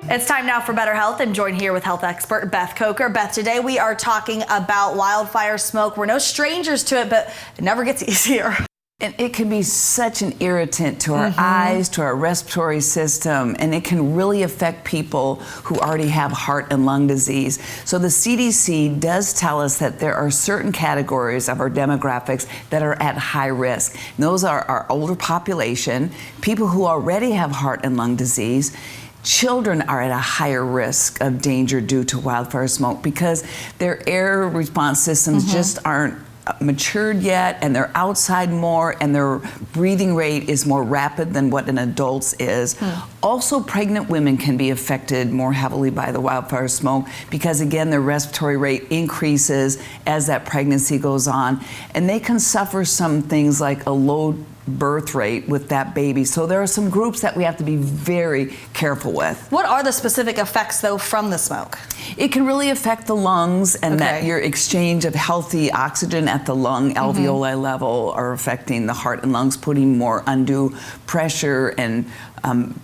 It's time now for Better Health. I'm joined here with health expert Beth Coker. Beth, today we are talking about wildfire smoke. We're no strangers to it, but it never gets easier. And it can be such an irritant to our eyes, to our respiratory system, and it can really affect people who already have heart and lung disease. So the CDC does tell us that there are certain categories of our demographics that are at high risk. And those are our older population, people who already have heart and lung disease. Children are at a higher risk of danger due to wildfire smoke because their air response systems just aren't matured yet, and they're outside more, and their breathing rate is more rapid than what an adult's is. Also, pregnant women can be affected more heavily by the wildfire smoke because, again, their respiratory rate increases as that pregnancy goes on, and they can suffer some things like a low birth rate with that baby. So there are some groups that we have to be very careful with. What are the specific effects, though, from the smoke? It can really affect the lungs, and that your exchange of healthy oxygen at the lung alveoli level are affecting the heart and lungs, putting more undue pressure and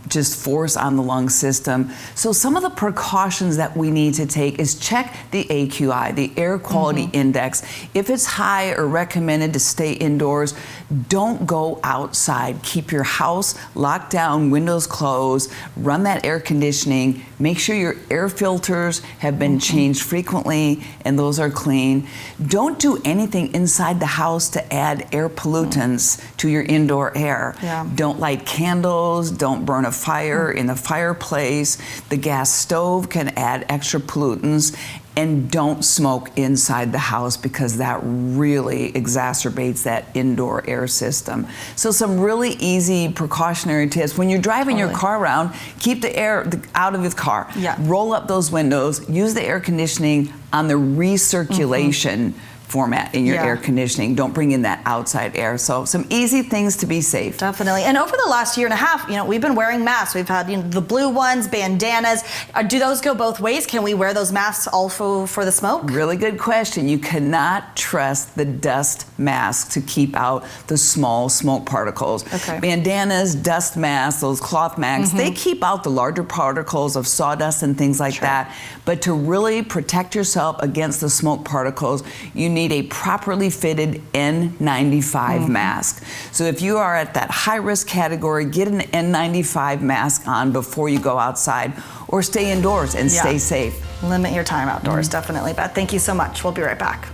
just force on the lung system. So some of the precautions that we need to take is check the AQI, the air quality index. If it's high or recommended to stay indoors, don't go outside. Keep your house locked down, windows closed, run that air conditioning, make sure your air filters have been changed frequently and those are clean. Don't do anything inside the house to add air pollutants to your indoor air. Don't light candles, don't burn a fire in the fireplace. The gas stove can add extra pollutants. And don't smoke inside the house because that really exacerbates that indoor air system. So some really easy precautionary tips. When you're driving your car around, keep the air out of the car. Roll up those windows, use the air conditioning on the recirculation format in your air conditioning. Don't bring in that outside air. So some easy things to be safe. Definitely. And over the last year and a half, we've been wearing masks. We've had the blue ones, bandanas. Do those go both ways? Can we wear those masks also for the smoke? Really good question. You cannot trust the dust mask to keep out the small smoke particles. Bandanas, dust masks, those cloth masks, they keep out the larger particles of sawdust and things like that. But to really protect yourself against the smoke particles, you need a properly fitted N95 mask. So if you are at that high risk category, get an N95 mask on before you go outside or stay indoors and stay safe. Limit your time outdoors, definitely. Beth, thank you so much. We'll be right back.